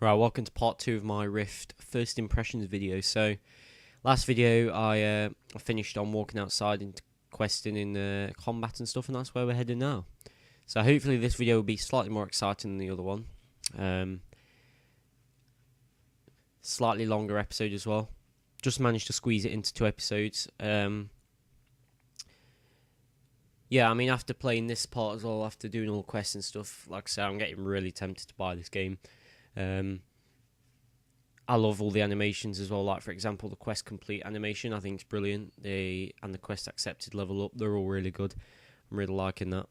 Right, welcome to part 2 of my Rift first impressions video. So, last video I finished on walking outside and questing in combat and stuff, and that's where we're heading now. So hopefully this video will be slightly more exciting than the other one. Slightly longer episode as well. Just managed to squeeze it into 2 episodes. Yeah, I mean, after playing this part as well, after doing all the quests and stuff, like I said, I'm getting really tempted to buy this game. I love all the animations as well, like for example the quest complete animation. I think it's brilliant. And the quest accepted level up, they're all really good. I'm really liking that.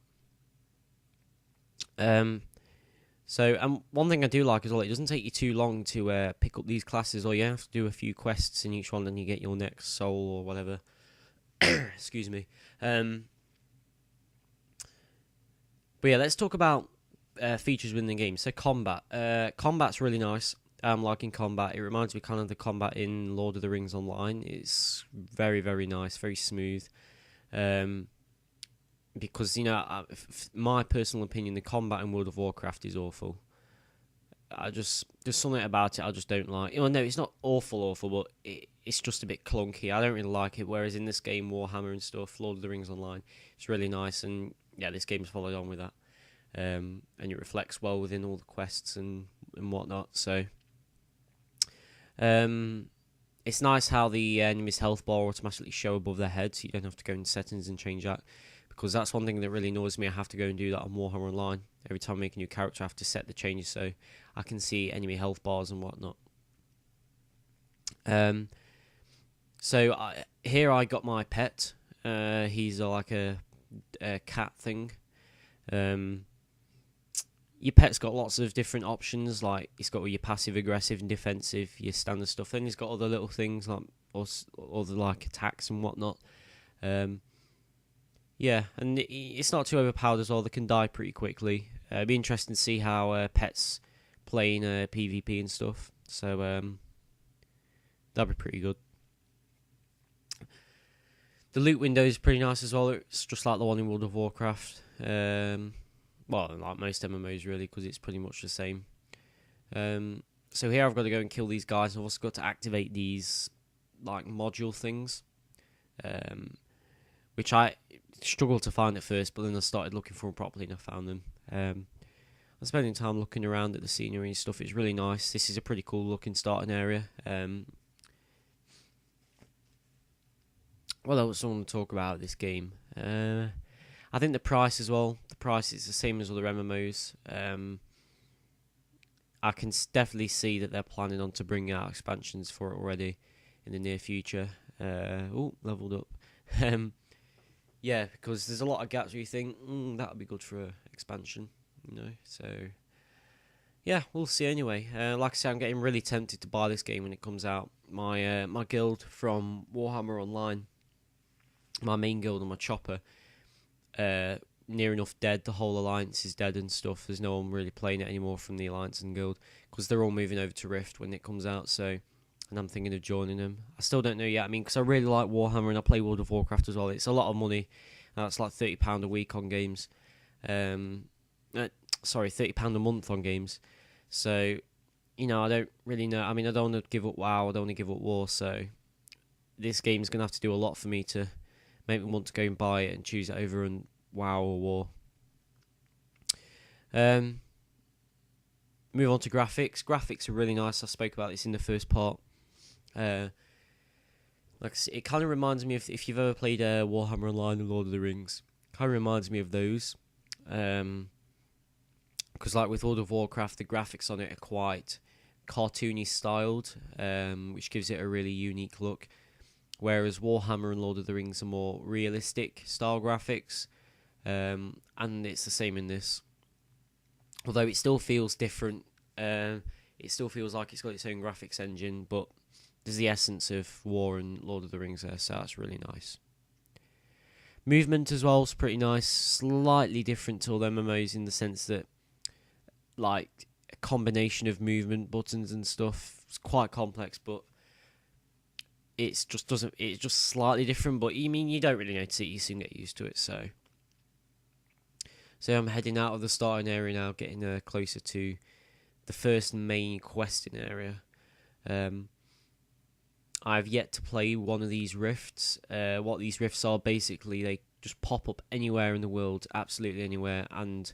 So one thing I do like as well, it doesn't take you too long to pick up these classes. All you have to do a few quests in each one and you get your next soul or whatever. Excuse me. But yeah, let's talk about features within the game. So combat. Combat's really nice. I'm liking combat. It reminds me kind of the combat in Lord of the Rings Online. It's very, very nice, very smooth. Because, you know, my personal opinion, the combat in World of Warcraft is awful. There's something about it I just don't like. No, it's not awful, but it's just a bit clunky. I don't really like it. Whereas in this game, Warhammer and stuff, Lord of the Rings Online, it's really nice. And yeah, this game's followed on with that. And it reflects well within all the quests and whatnot. So it's nice how the enemy's health bar automatically show above their head, so you don't have to go into settings and change that. Because that's one thing that really annoys me. I have to go and do that on Warhammer Online. Every time I make a new character, I have to set the changes so I can see enemy health bars and whatnot. Here I got my pet. He's like a cat thing. Your pet's got lots of different options, like he's got all your passive, aggressive and defensive, your standard stuff. Then he's got other little things like other like attacks and whatnot. Yeah, and it's not too overpowered as well. They can die pretty quickly. It'd be interesting to see how pets play in PvP and stuff. So that'd be pretty good. The loot window is pretty nice as well. It's just like the one in World of Warcraft. Well, like most MMOs really, because it's pretty much the same. So here I've got to go and kill these guys. I've also got to activate these like module things, which I struggled to find at first, but then I started looking for them properly and I found them. I'm spending time looking around at the scenery and stuff. It's really nice. This is a pretty cool looking starting area. What else I want to talk about this game? I think the price as well. The price is the same as other MMOs. I can definitely see that they're planning on to bring out expansions for it already in the near future. Leveled up. Yeah, because there's a lot of gaps where you think that would be good for an expansion, you know. So yeah, we'll see anyway. Like I said, I'm getting really tempted to buy this game when it comes out. My guild from Warhammer Online, my main guild and my chopper, near enough dead. The whole alliance is dead and stuff. There's no one really playing it anymore from the alliance and guild because they're all moving over to Rift when it comes out. So, and I'm thinking of joining them. I still don't know yet. I mean, because I really like Warhammer and I play World of Warcraft as well. It's a lot of money. It's like £30 a week on games. Sorry, £30 a month on games. So, you know, I don't really know. I mean, I don't want to give up WoW. I don't want to give up War. So, this game's going to have to do a lot for me to make me want to go and buy it and choose it over and WoW or War. Move on to graphics. Graphics are really nice. I spoke about this in the first part. Like I said, it kind of reminds me of if you've ever played Warhammer Online and Lord of the Rings. Kind of reminds me of those. Because like with World of Warcraft, the graphics on it are quite cartoony styled, which gives it a really unique look. Whereas Warhammer and Lord of the Rings are more realistic style graphics. And it's the same in this. Although it still feels different. It still feels like it's got its own graphics engine, but there's the essence of War and Lord of the Rings there, so that's really nice. Movement as well is pretty nice. Slightly different to all the MMOs in the sense that, like, a combination of movement buttons and stuff. It's quite complex, but it's just slightly different. But you mean you don't really notice it, you soon get used to it. So I'm heading out of the starting area now, getting closer to the first main questing area. I've yet to play one of these rifts. What these rifts are, basically, they just pop up anywhere in the world, absolutely anywhere, and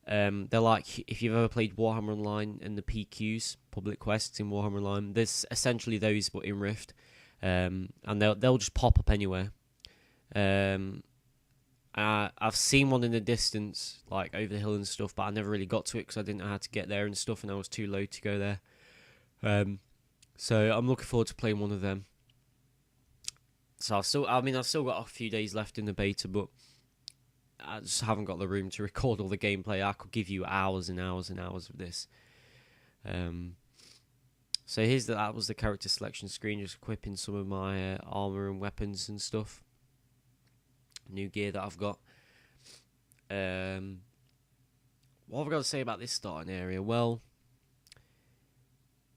they're like, if you've ever played Warhammer Online and the PQs, public quests in Warhammer Online, there's essentially those but in Rift, and they'll just pop up anywhere. I've seen one in the distance, like over the hill and stuff, but I never really got to it because I didn't know how to get there and stuff, and I was too low to go there. So I'm looking forward to playing one of them. So I've still got a few days left in the beta, but I just haven't got the room to record all the gameplay. I could give you hours and hours and hours of this. So that was the character selection screen, just equipping some of my armor and weapons and stuff. New gear that I've got. What have I got to say about this starting area? Well,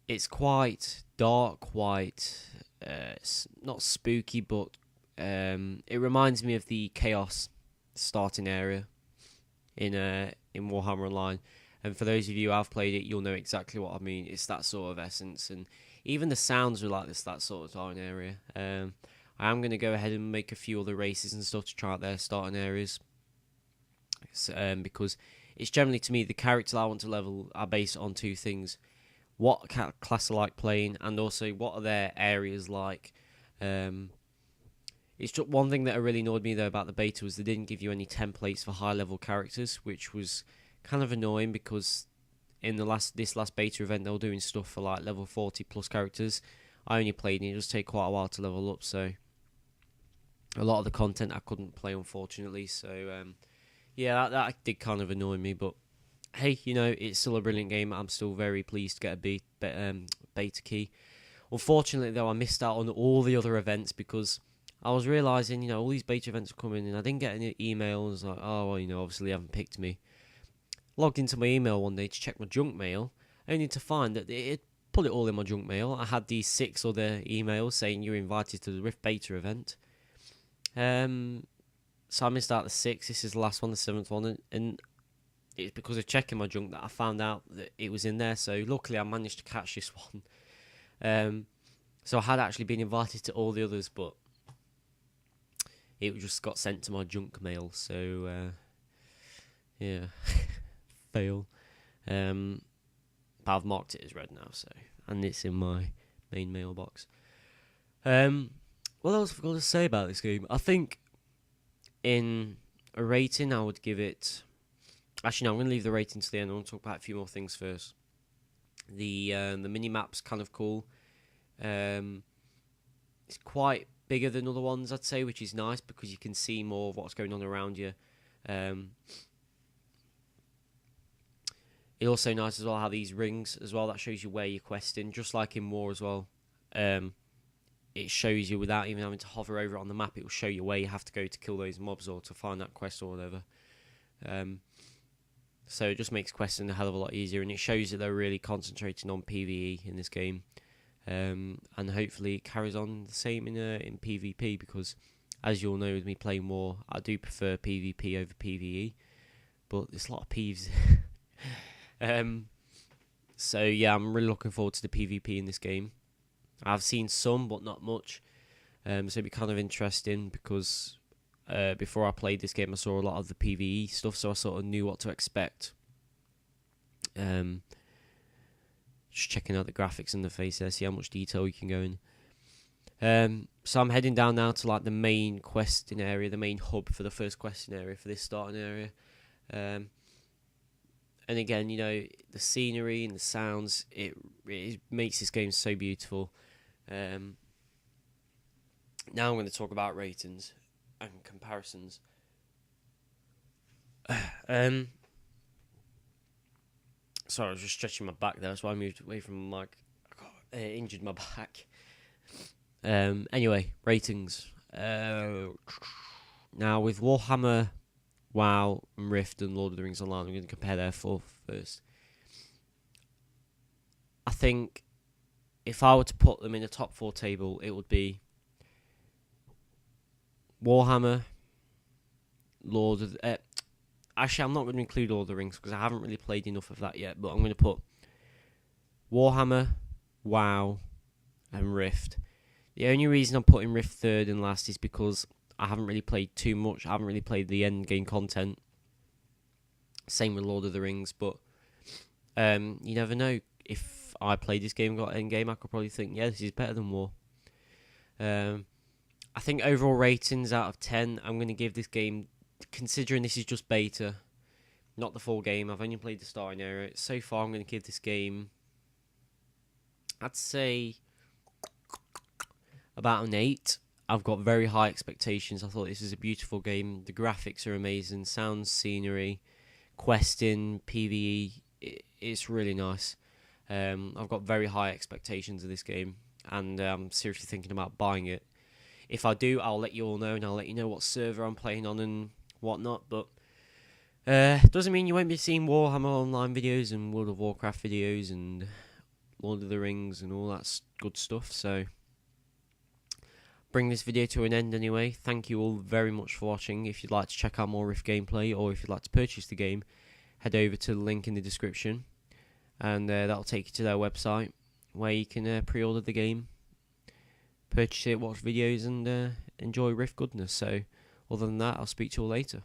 it's quite dark, quite it's not spooky, but it reminds me of the Chaos starting area in Warhammer Online. And for those of you who have played it, you'll know exactly what I mean. It's that sort of essence, and even the sounds are like this, that sort of starting area. I am going to go ahead and make a few other races and stuff to try out their starting areas, because it's generally, to me, the characters I want to level are based on two things: what class I like playing, and also what are their areas like. It's just one thing that really annoyed me though about the beta was they didn't give you any templates for high level characters, which was kind of annoying because in this last beta event they were doing stuff for like level 40 plus characters. I only played and it does take quite a while to level up, so a lot of the content I couldn't play, unfortunately. So yeah, that did kind of annoy me, but hey, you know, it's still a brilliant game. I'm still very pleased to get a beta key. Unfortunately though, I missed out on all the other events because I was realising, you know, all these beta events are coming and I didn't get any emails. Like, oh, well, you know, obviously they haven't picked me. Logged into my email one day to check my junk mail, only to find that it put it all in my junk mail. I had these 6 other emails saying you're invited to the Rift beta event. So I missed out the 6. This is the last one, the 7th one, and it's because of checking my junk that I found out that it was in there. So luckily I managed to catch this one. So I had actually been invited to all the others, but it just got sent to my junk mail. So yeah, fail. But I've marked it as red now, so, and it's in my main mailbox. What else have I got to say about this game? I think in a rating, I would give it. Actually, no, I'm going to leave the rating to the end. I want to talk about a few more things first. The mini map's kind of cool. It's quite bigger than other ones, I'd say, which is nice because you can see more of what's going on around you. It's also nice as well how these rings as well, that shows you where you're questing, just like in War as well. It shows you without even having to hover over it on the map. It will show you where you have to go to kill those mobs or to find that quest or whatever. So it just makes questing a hell of a lot easier, and it shows that they're really concentrating on PvE in this game. And hopefully it carries on the same in PvP, because as you'll know with me playing War, I do prefer PvP over PvE, but there's a lot of Pvs. So yeah, I'm really looking forward to the PvP in this game. I've seen some, but not much. So it'd be kind of interesting because before I played this game, I saw a lot of the PvE stuff, so I sort of knew what to expect. Just checking out the graphics and the face there, see how much detail you can go in. So I'm heading down now to like the main questing area, the main hub for the first questing area for this starting area. And again, you know, the scenery and the sounds, it makes this game so beautiful. Now I'm going to talk about ratings and comparisons. Sorry, I was just stretching my back there. That's why I moved away from the mic. I injured my back. Anyway, ratings. Now, with Warhammer, WoW, and Rift, and Lord of the Rings Online, I'm going to compare their 4 first. I think if I were to put them in a top 4 table, it would be Warhammer, Lord of the... actually, I'm not going to include Lord of the Rings because I haven't really played enough of that yet, but I'm going to put Warhammer, WoW, and Rift. The only reason I'm putting Rift third and last is because I haven't really played too much. I haven't really played the end game content. Same with Lord of the Rings, but you never know. If I played this game and got end game, I could probably think, yeah, this is better than War. I think overall ratings out of 10, I'm going to give this game, considering this is just beta, not the full game. I've only played the starting area. So far, I'm going to give this game, I'd say, about an 8. I've got very high expectations. I thought this was a beautiful game. The graphics are amazing. Sounds, scenery, questing, PvE. It's really nice. I've got very high expectations of this game, and I'm seriously thinking about buying it. If I do, I'll let you all know, and I'll let you know what server I'm playing on and whatnot. But doesn't mean you won't be seeing Warhammer Online videos and World of Warcraft videos and Lord of the Rings and all that good stuff. So bring this video to an end anyway. Thank you all very much for watching. If you'd like to check out more Rift gameplay, or if you'd like to purchase the game, head over to the link in the description, and that'll take you to their website where you can pre-order the game, purchase it, watch videos, and enjoy Rift goodness. So other than that, I'll speak to you all later.